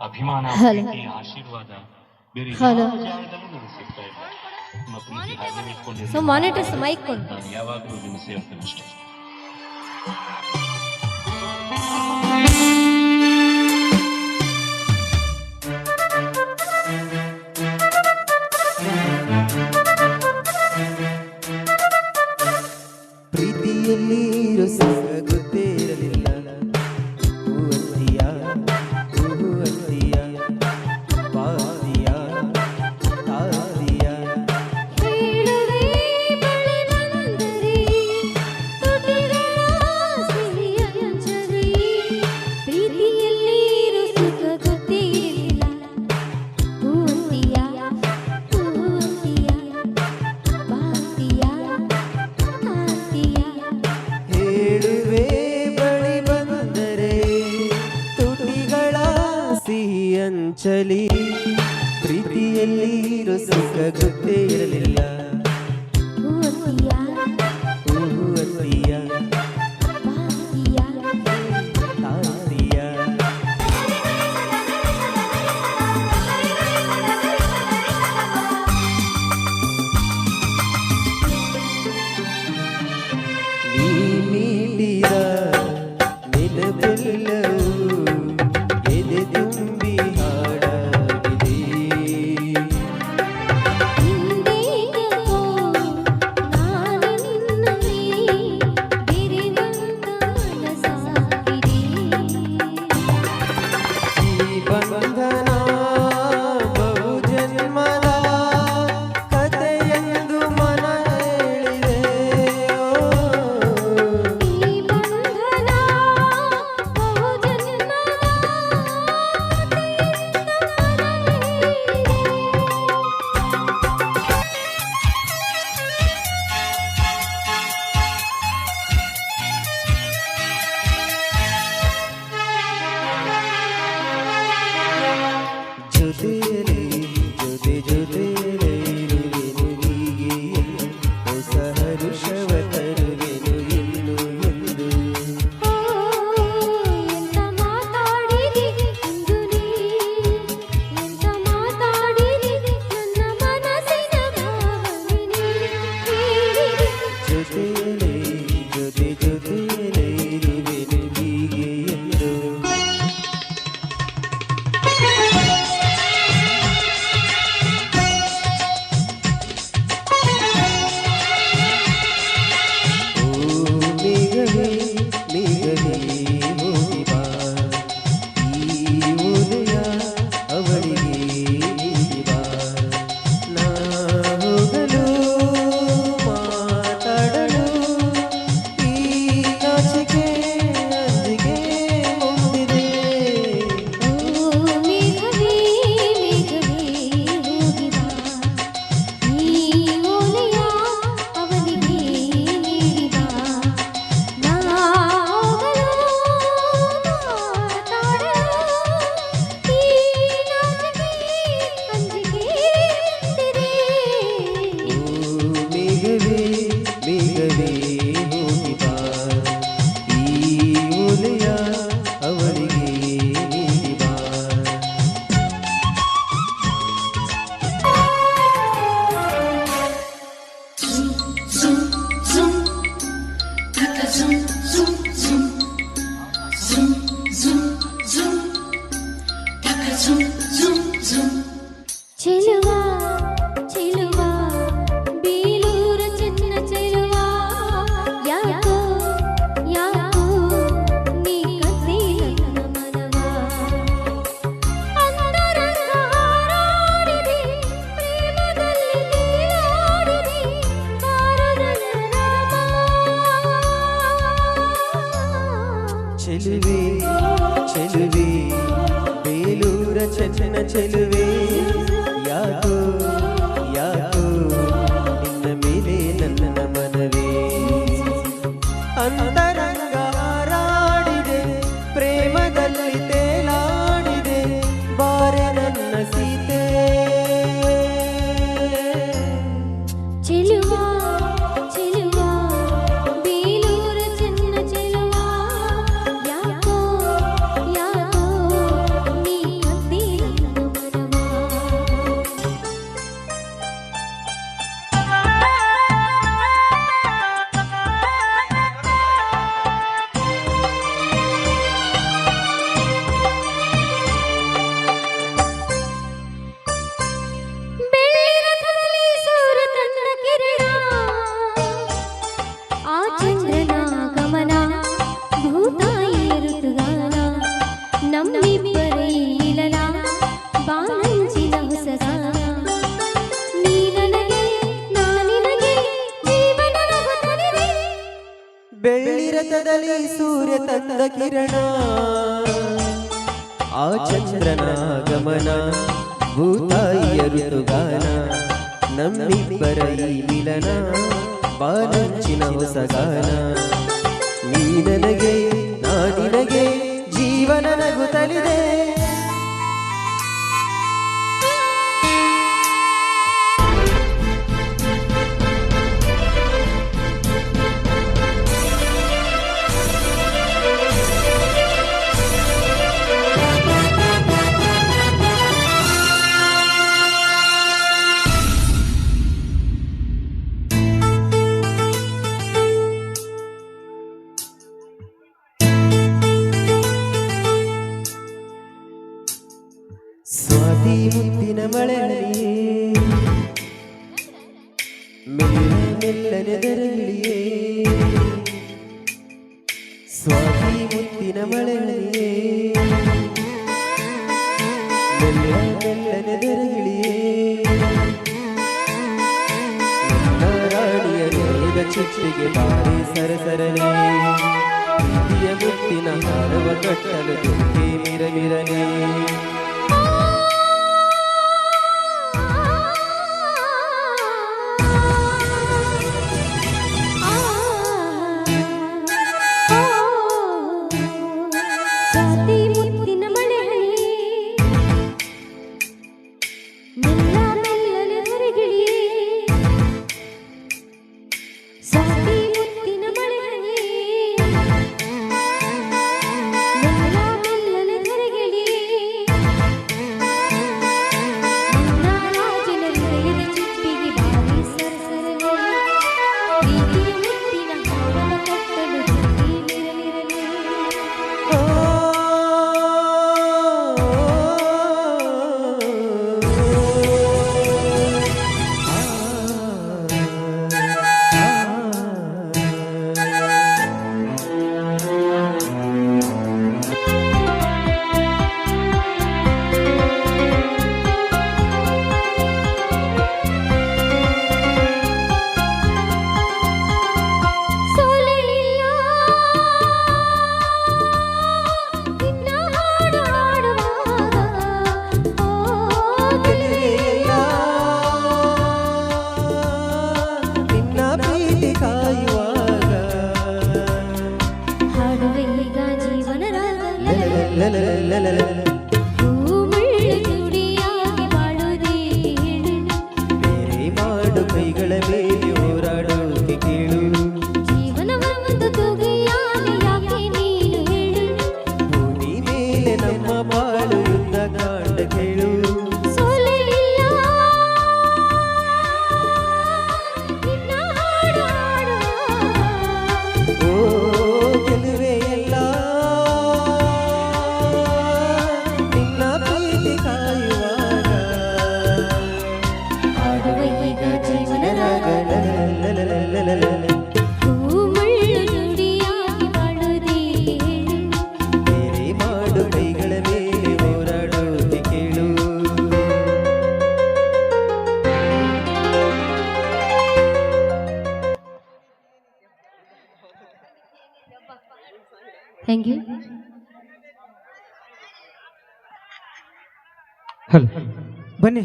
ಅಭಿಮಾನ, ಹಲೋ ಪ್ರೀತಿ, ಆಶೀರ್ವಾದ ಬೇರೆ ಹಲೋ ಯಾವ ಜಾಗದಲ್ಲೂ ನನಗೆ ಸಿಗ್ತಾ ಇಲ್ಲ. ನಿಮ್ಮ ಪ್ರೀತಿ ಹಾಗೆ ಸೊ ಇಟ್ಕೊಂಡಿರ್ಲಿ. ಮಾನಿಟರ್ಸ್ ಮೈಕ್ ಕೊಡು. ನಾನು ಯಾವಾಗಲೂ ನಿಮ್ಮ ಸೇವಕನು ಅಷ್ಟೇ. ಪ್ರೀತಿಯಲ್ಲಿ ಇರೋ ಸುಖ ಗೊತ್ತೇ ಇರಲಿಲ್ಲ. ಹೂವಂತಿಯ ಹೂವಂತಿಯ ಪಾತಿಯ ತಾತಿಯ ಹೇಳುವೆ ಬಳಿ ಬಂದರೆ ತುಟಿಗಳ ಸಿಹಿಯ ಹಂಚರಿ. ಪ್ರೀತಿಯಲ್ಲಿ ಇರೋ ಸುಖ ಗೊತ್ತೇ ಇರಲಿಲ್ಲ. ಹೂವಂತಿಯ ಹೂವಂತಿಯ ಪಾತಿಯ ತಾತಿಯ. ಹೇಳುವೆ ಬಳಿ ಬಂದರೆ ತುಟಿಗಳ ಸಿಹಿ ಅಂಚಲಿ. ಪ್ರೀತಿಯಲ್ಲಿ ಇರೋ ಸುಖ ಗೊತ್ತೇ ಇರಲಿಲ್ಲ. ಹೂವಂತಿಯ ಹೂವಂತಿಯ ಪಾತಿಯ. ತಾತಿಯ ನೀ ನೀಡಿದ ನೆನಪೆಲ್ಲವೂ ಎದೆ ತುಂಬಿ ಹಾಡಾಗಿದೆ. ಹಿಂದೇಗೋ ನಾನಿನ್ನವೇ ಬೆರೆವಂತ ಮನಸಾಗಿದೆ. ಈ ಬಂಧನ ಬಹು ಜನ್ಮದ ಕಥೆಯೆಂದು ಮನ ಹೇಳಿದೆ. ಈ ಬಂಧನ ಬಹು ಜನ್ಮದ ಜೊತೆಯಲ್ಲಿ ಜೊತೆ ಜೊತೆಯಲ್ಲಿ ಇರುವೆನು ಹೀಗೆ ಹೊಸ ಹರುಷವ ತರುವೆನು ಇನ್ನು ಎಂದು. ಓ ಎಂತ ಮಾತಾಡಿದೆ ಇಂದು ನೀ, ಎಂತ ಮಾತಾಡಿದೆ ನನ್ನ ಮನಸ್ಸಿನ ಭಾವನೆ ನೀ ಹೇಳಿದೆ. ಜೊತೆಯಲ್ಲಿ ಜೊತೆ ಜೊತೆಯಲ್ಲಿ ಇರುವೆನು ಹೀಗೆ ಎಂದು. ಓ ಮೇಘವೇ ಮೇಘವೇ ಹೋಗಿ ಬಾ, ಈ ಉದಯ ಅವಳಿಗೆ ನೀಡಿ ಬಾ. ನಾ ಹೋಗಲು ಮಾತಾಡಲು ಈ ನಾಚಿಕೆ ಅಂಜಿಕೆ ಹೊಂದಿದೆ. ಓ ಮೇಘವೇ ಮೇಘವೇ ಹೋಗಿ ಬಾ, ಈ ಓಲೆಯ ಅವನಿಗೆ ನೀಡಿ ಬಾ. ನಾ ಹೋಗಲು ಮಾತಾಡಲು ಈ ನಾಚಿಕೆ ಅಂಜಿಕೆ ಹೊಂದಿದೆ. ಓ ಮೇಘವೇ ಮೇಘವೇ ಹೋಗಿ ಬಾ, ಈ ಓಲೆಯ ಅವಳಿಗೆ ನೀಡಿ ಬಾ. ಚೆಲುವ ಚೆಲುವ ಬೇಲೂರ ಚೆನ್ನ ಚೆಲುವ, ಯಾಕೋ ಯಾಕೋ ನೀ ಕದ್ದೆ ನನ್ನ ಮನವ. ಅಂತರಂಗ ಹಾರಾಡಿದೆ ಪ್ರೇಮದಲ್ಲಿ ನೀನಾಡಿದೆ ಬಾರದನ್ನ ಚೆಲುವೆ ಚೆಲುವೆ ಬೇಲೂರ ಚೆನ್ನ ಚೆಲುವೆ, ಯಾಕೋ ಯಾಕೋ ನಿನ್ನ ಮೇಲೆ ನನ್ನ ಮನವೇ. ಅಂತರಂಗ ಹಾರಾಡಿದೆ ಪ್ರೇಮದಲ್ಲಿ ತೇಲಾಡಿದೆ ಬಾರೆ ನನ್ನ ಸೀತೆ. ಚೆಲುವ ಚೆಲುವ ಬೇಲೂರ ಚೆನ್ನ ಚೆಲುವ, ಯಾಕೋ ಯಾಕೋ ನೀ ಕದ್ದೆ ಜಗದಲ್ಲಿ ಸೂರ್ಯ ತಂದ ಕಿರಣ ಆ ಚಂದ್ರನ ಗಮನ ಭೂತಾಯಿಯ ಋತುಗಾನ ನಮ್ಮಿಬ್ಬರ ಈ ಮಿಲನ ಬಾಲಂಚಿನ ಹೊಸಗಾನ ನೀ ನನಗೆ ನಾ ನಿನಗೆ ಜೀವನ ನಗುತ್ತಲಿದೆ ಸ್ವಾತಿ ಮುತ್ತಿನ ಮಳೆಯೇ ಮೆಲ್ಲ ಮೆಲ್ಲನೆ ದರಗಿಳಿಯೇ ಸ್ವಾತಿ ಮುತ್ತಿನ ಮಳೆಯೇ ಮೆಲ್ಲ ಮೆಲ್ಲನೆ ದರಗಿಳಿಯೇ ನನ್ನ ರಾಣಿಯ ನೇಗ ಚಿಟ್ಟಿಗೆ ಬಾರಿ ಸರಸರನೆ ಪ್ರೀತಿಯ ಮುತ್ತಿನ ಹಾರವ ಕಟ್ಟಲು ದುಃಖಿ ಮಿರಮಿರನೆ ಬೇರೆ ಮಾಡು ಕೈಗಳ ಮೇಲೆ ಹೋರಾಡೋಕೆ ಕೇಳು ಭೂಮಿ ಮೇಲೆ ನಮ್ಮ ಬಾಳು ಯುದ್ಧ ಕಾಂಡ ಕೇಳು ಬೇರೆ ಮಾಡು ಕೈಗಳ ಮೇಲೆ ಹೋರಾಡೋಕೆ ಕೇಳು ಥ್ಯಾಂಕ್ ಯು. ಬನ್ನಿ.